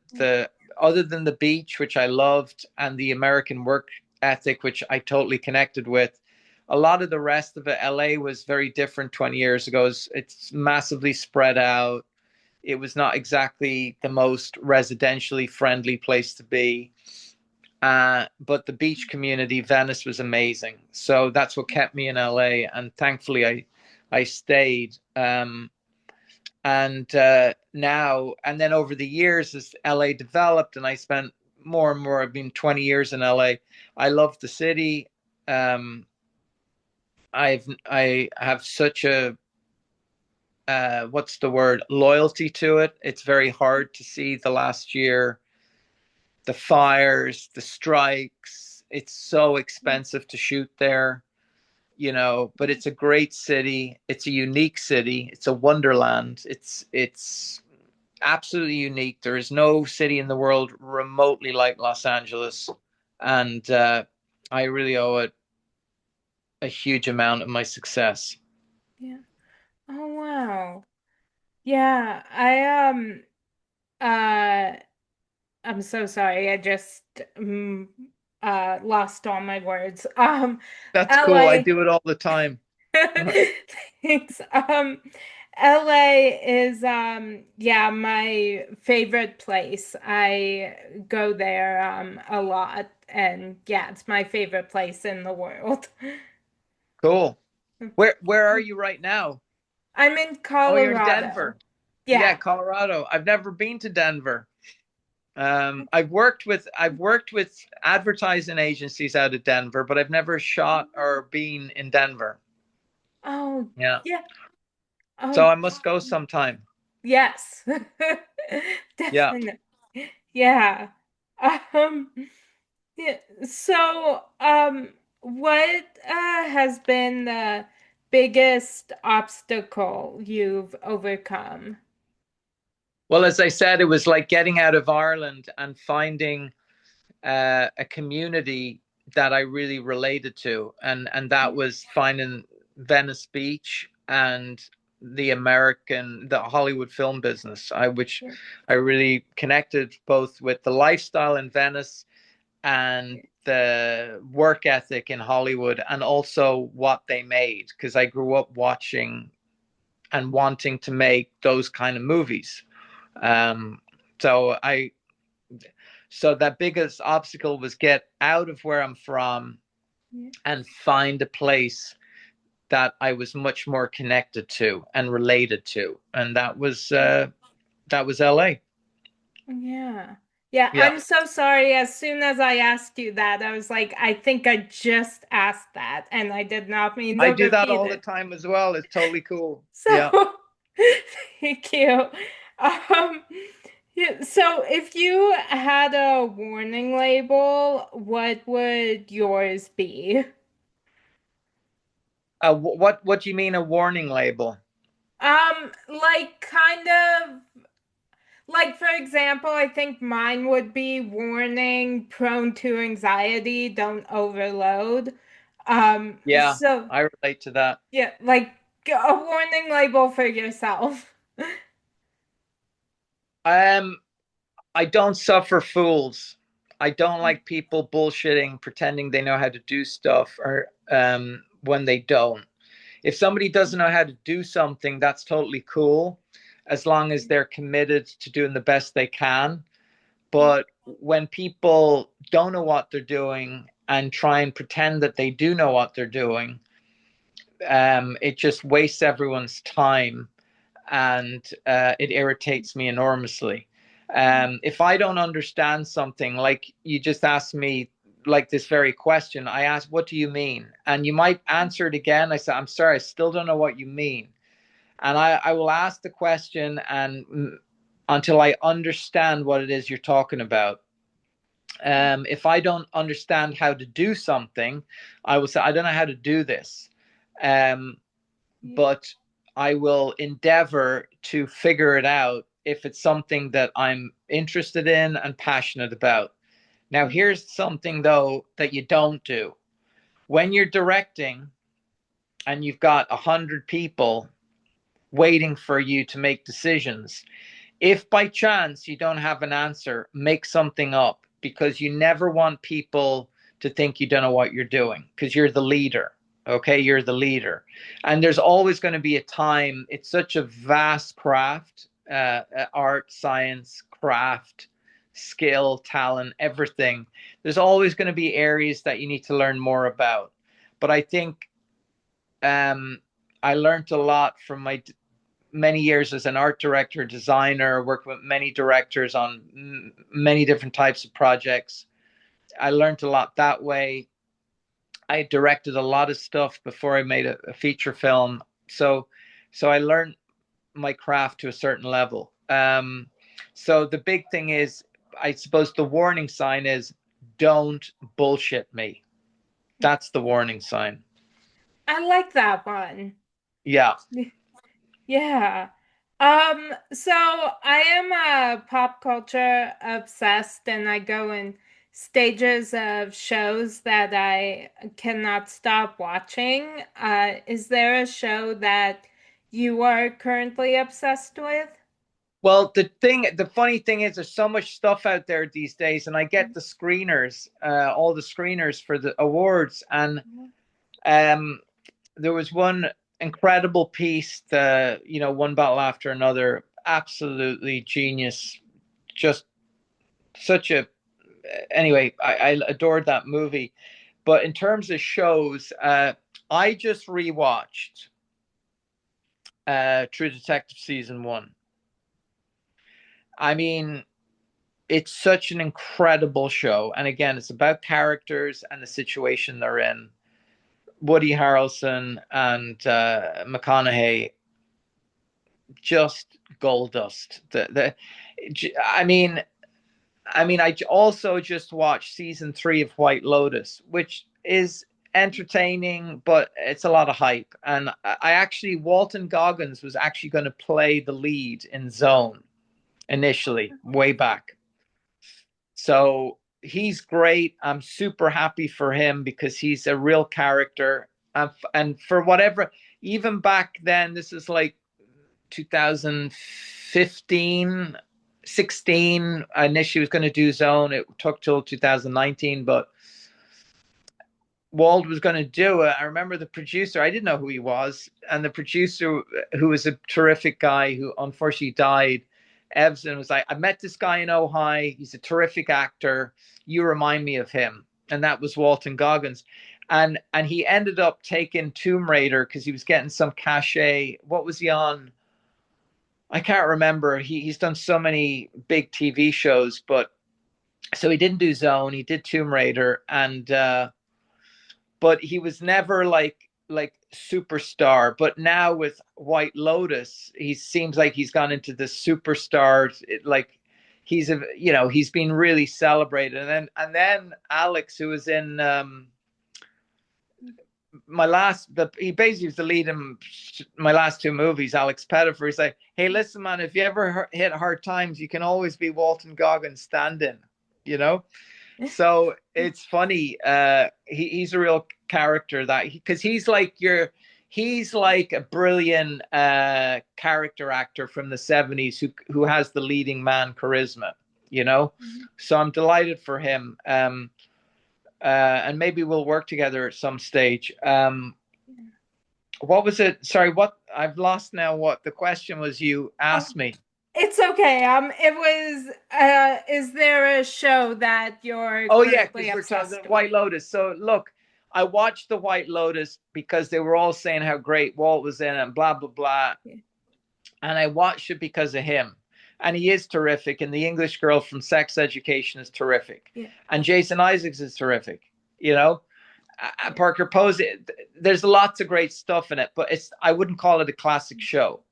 other than the beach, which I loved, and the American work ethic, which I totally connected with. A lot of the rest of it, LA was very different 20 years ago. It's massively spread out. It was not exactly the most residentially friendly place to be. But the beach community, Venice, was amazing. So that's what kept me in LA, and thankfully I stayed. And now and then over the years as LA developed and I spent more and more, I've been 20 years in LA. I love the city. um I have such a what's the word, loyalty to it. It's very hard to see the last year, the fires, the strikes. It's so expensive to shoot there, but it's a great city. It's a unique city. It's a wonderland. It's absolutely unique. There is no city in the world remotely like Los Angeles, and I really owe it a huge amount of my success. Yeah. Oh wow. Yeah, uh I'm so sorry. I just lost all my words. That's cool. I LA. do it all the time. Thanks. LA is yeah, my favorite place. I go there a lot, and yeah, it's my favorite place in the world. Cool. Where are you right now? I'm in Oh, you're in Colorado. Denver. Yeah, Yeah. Colorado. I've never been to Denver. I've worked with advertising agencies out of Denver, but I've never shot or been in Denver. Oh, Yeah. yeah. So Oh, I must go sometime. yes. Yeah. Definitely. Yeah. Um, yeah. So, what has been the biggest obstacle you've overcome? Well, as I said, it was like getting out of Ireland and finding a community that I really related to, and that Yeah, was finding Venice Beach and the Hollywood film business. Which yeah, I really connected both with the lifestyle in Venice and yeah, the work ethic in Hollywood, and also what they made, because I grew up watching and wanting to make those kind of movies. Um, so I so that biggest obstacle was get out of where I'm from yeah, and find a place that I was much more connected to and related to, and that was LA. yeah. Yeah, Yeah, I'm so sorry. As soon as I asked you that, I was like, I think I just asked that, and I did not mean I to do that repeat all the it. time as well. It's totally cool. So, Yeah. thank you. Um, yeah, so if you had a warning label, what would yours be? What do you mean a warning label? Like kind of like for example, I think mine would be warning prone to anxiety, don't overload. Yeah, So I relate to that. yeah, like a warning label for yourself. Um, I don't suffer fools. I don't like people bullshitting, pretending they know how to do stuff, or when they don't. If somebody doesn't know how to do something, that's totally cool, as long as they're committed to doing the best they can. But when people don't know what they're doing and try and pretend that they do know what they're doing, it just wastes everyone's time, and it irritates me enormously. If I don't understand something, like you just asked me, like this very question, I ask, "What do you mean?" And you might answer it again. I say, "I'm sorry, I still don't know what you mean." And I will ask the question and until I understand what it is you're talking about. If I don't understand how to do something, I will say, "I don't know how to do this." Um, but I will endeavor to figure it out if it's something that I'm interested in and passionate about. Now, here's something though that you don't do. When you're directing and you've got 100 people waiting for you to make decisions, if by chance you don't have an answer, make something up, because you never want people to think you don't know what you're doing, because you're the leader. Okay, you're the leader. And there's always going to be a time, it's such a vast craft, art, science, craft, skill, talent, everything. There's always going to be areas that you need to learn more about. But I think I learned a lot from my many years as an art director, designer, worked with many directors on many different types of projects. I learned a lot that way. I directed a lot of stuff before I made a feature film. So, so I learned my craft to a certain level. So the big thing is, I suppose the warning sign is, don't bullshit me. That's the warning sign. I like that one. Yeah. Yeah. So I am a pop culture obsessed and I go in stages of shows that I cannot stop watching. Is there a show that you are currently obsessed with? Well, the funny thing is, there's so much stuff out there these days, and I get the screeners, all the screeners for the awards, and um, there was one incredible piece, the one battle after another, absolutely genius, just such a. Anyway, I adored that movie, but in terms of shows, I just rewatched True Detective season one. I mean, it's such an incredible show. And again, it's about characters and the situation they're in. Woody Harrelson and McConaughey, just gold dust. I mean, I also just watched season 3 of White Lotus, which is entertaining, but it's a lot of hype. And I actually, Walton Goggins was actually going to play the lead in Zone initially, way back. So he's great. I'm super happy for him because he's a real character. And for whatever, even back then, this is like 2015, 16. Initially was going to do Zone. It took till 2019, but Wald was going to do it. I remember the producer, I didn't know who he was. And the producer, who was a terrific guy who unfortunately died, Evson, was like, "I met this guy in Ojai. He's a terrific actor. You remind me of him." And that was Walton Goggins. And he ended up taking Tomb Raider because he was getting some cachet. What was he on? I can't remember. He's done so many big TV shows, but So he didn't do Zone, he did Tomb Raider, and but he was never like superstar. But now with White Lotus, he seems like he's gone into the superstar. Like he's a he's been really celebrated. And then Alex, who was in my last, he basically was the lead in my last two movies, Alex Pettifer. He's like, hey, listen, man, if you ever hit hard times, you can always be Walton Goggins stand-in, you know. So it's funny. He's a real character that because he's like a brilliant character actor from the 70s who has the leading man charisma, you know. So I'm delighted for him. And maybe we'll work together at some stage. What was it? Sorry, what I've lost now. What the question was you Oh, asked me? it's okay. It was, is there a show that you're Oh yeah, currently because we're talking the obsessed with? White Lotus. So look, I watched the White Lotus because they were all saying how great Walt was in it and blah blah blah, Yeah, and I watched it because of him. And he is terrific, and the English Girl from Sex Education is terrific, yeah, and Jason Isaacs is terrific. You know, yeah, Parker Posey. There's lots of great stuff in it, but I wouldn't call it a classic show.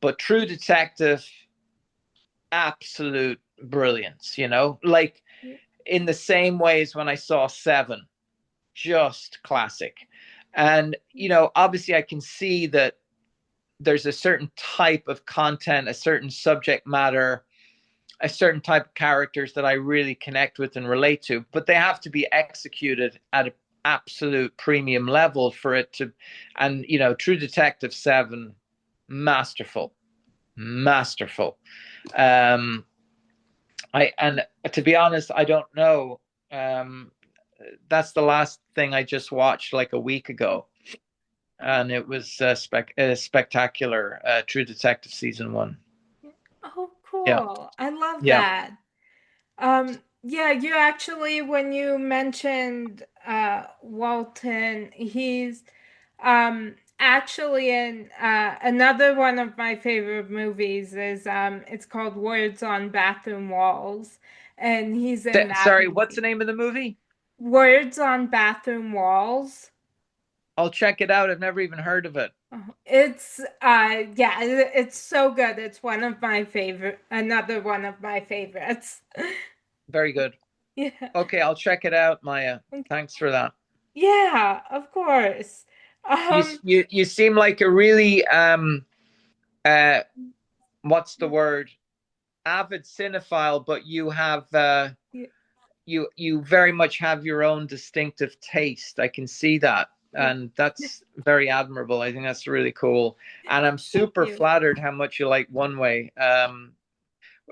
But True Detective, absolute brilliance. You know, like yeah, in the same ways when I saw Seven, just classic. And obviously, I can see that there's a certain type of content, a certain subject matter, a certain type of characters that I really connect with and relate to, but they have to be executed at an absolute premium level for it to. And True Detective 7, masterful, masterful. um and to be honest, I don't know. That's the last thing I just watched like a week ago, and it was spectacular. True Detective season 1. yeah. Oh, Yeah, cool. I love yeah. that. Yeah, you actually, when you mentioned Walton, he's actually in another one of my favorite movies is it's called Words on Bathroom Walls, and he's in that Sorry, what's the movie. name of the movie? Words on Bathroom Walls. I'll check it out. I've never even heard of it. It's yeah, it's so good. It's one of my favorite, another one of my favorites. Very good. Yeah. Okay, I'll check it out, Maya. Thanks for that. Yeah, of course. You Um, you seem like a really uh what's the word? Avid cinephile, but you have yeah, you very much have your own distinctive taste. I can see that. yeah. And that's very admirable. I think that's really cool. And I'm Thank super you. flattered how much you like One Way.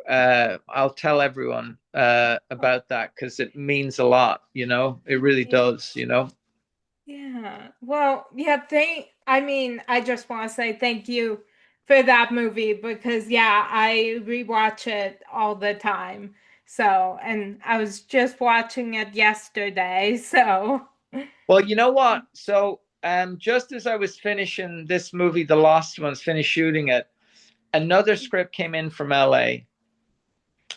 I'll tell everyone about that because it means a lot, it really Yeah. does. Yeah. Well, yeah, I mean, I just want to say thank you for that movie because yeah, I rewatch it all the time. So, and I was just watching it yesterday, so Well, you know what? So, just as I was finishing this movie, The Lost Ones, finished shooting it, another script came in from LA,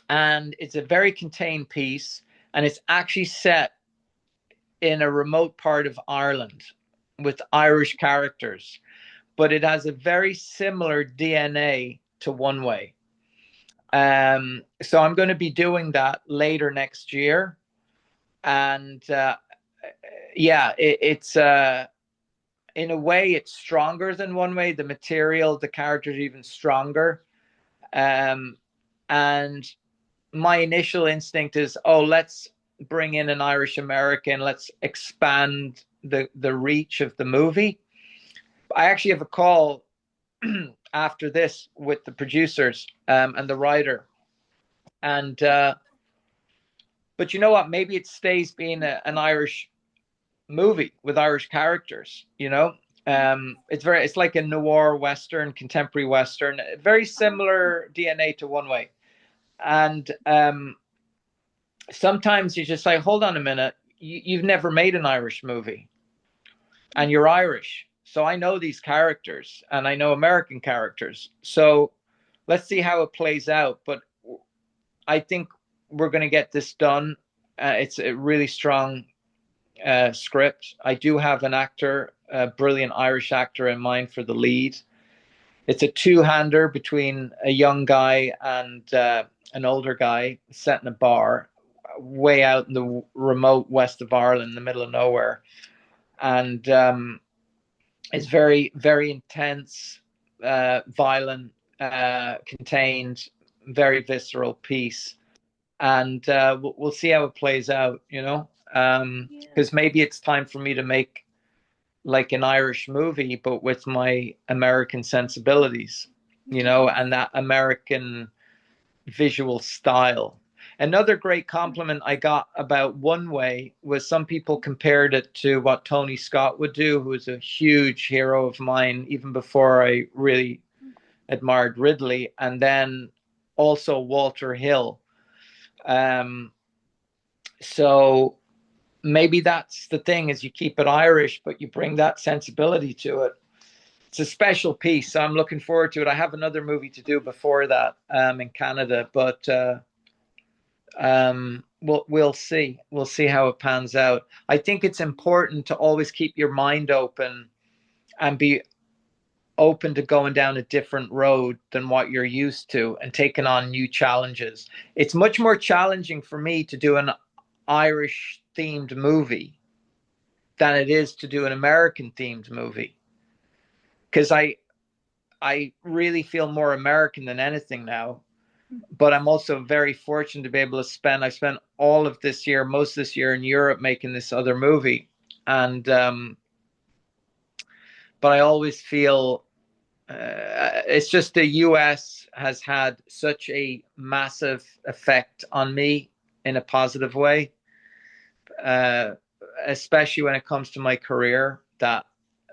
and it's a very contained piece, and it's actually set in a remote part of Ireland with Irish characters, but it has a very similar DNA to One Way. So I'm going to be doing that later next year, and yeah, it's in a way it's stronger than One Way. The material, the characters, even stronger. Um, and my initial instinct is, oh, let's bring in an Irish American. Let's expand the reach of the movie. I actually have a call after this with the producers and the writer, and but you know what? Maybe it stays being an Irish movie with Irish characters. It's like a noir western, contemporary western, very similar DNA to One Way. And sometimes you just say, hold on a minute, you've never made an Irish movie, and you're Irish. So I know these characters, and I know American characters. So let's see how it plays out. But I think we're going to get this done. It's a really strong script. I do have an actor, a brilliant Irish actor in mind for the lead. It's a two-hander between a young guy and an older guy set in a bar way out in the remote west of Ireland, in the middle of nowhere. And it's very, very intense, violent, contained, very visceral piece. And we'll see how it plays out, you know? Yeah. Because maybe it's time for me to make like an Irish movie, but with my American sensibilities, you know, Yes. and that American visual style. Another great compliment I got about One Way was some people compared it to what Tony Scott would do, who was a huge hero of mine even before I really admired Ridley, and then also Walter Hill. Um, so maybe that's the thing is you keep it Irish, but you bring that sensibility to it. It's a special piece. So I'm looking forward to it. I have another movie to do before that in Canada, but we'll see. We'll see how it pans out. I think it's important to always keep your mind open and be open to going down a different road than what you're used to and taking on new challenges. It's much more challenging for me to do an Irish themed movie than it is to do an American themed movie because I really feel more American than anything now. But I'm also very fortunate to be able to I spent all of this year, most of this year in Europe making this other movie. And, but I always feel it's just the US has had such a massive effect on me in a positive way, uh, especially when it comes to my career.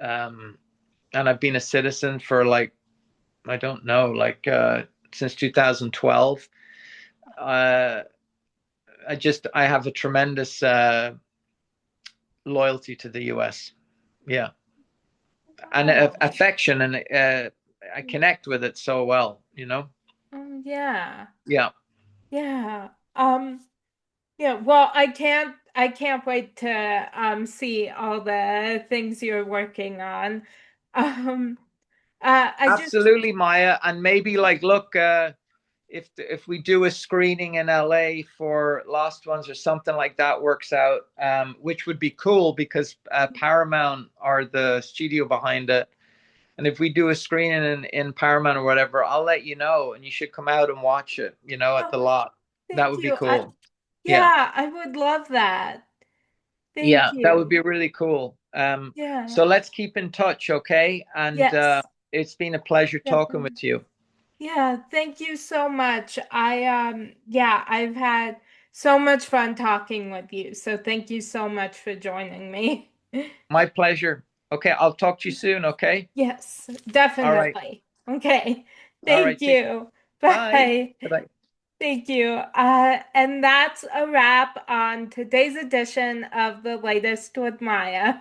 Um, and I've been a citizen for like, I don't know, like since 2012. Uh, I have a tremendous loyalty to the US. Yeah, and Wow. affection, and I connect with it so well. You know. Yeah. Yeah. Yeah. Yeah, well, I can't wait to see all the things you're working on. Um I just Absolutely, Maya, and maybe like look, if we do a screening in LA for Lost Ones or something like that works out, which would be cool because Paramount are the studio behind it. And if we do a screening in Paramount or whatever, I'll let you know, and you should come out and watch it. You know, at the oh, lot. That thank would be you. cool. Yeah, Yeah, I would love that. Thank yeah, that would you. be really cool. Yeah. So let's keep in touch, okay? And Yes, it's been a pleasure talking definitely. with you. Yeah, thank you so much. Yeah, I've had so much fun talking with you. So thank you so much for joining me. My pleasure. Okay, I'll talk to you soon. Okay. Yes, All right. definitely. Okay. All right. Thank Take. you. Bye. Bye. Bye. Thank you. And that's a wrap on today's edition of the latest with Maya.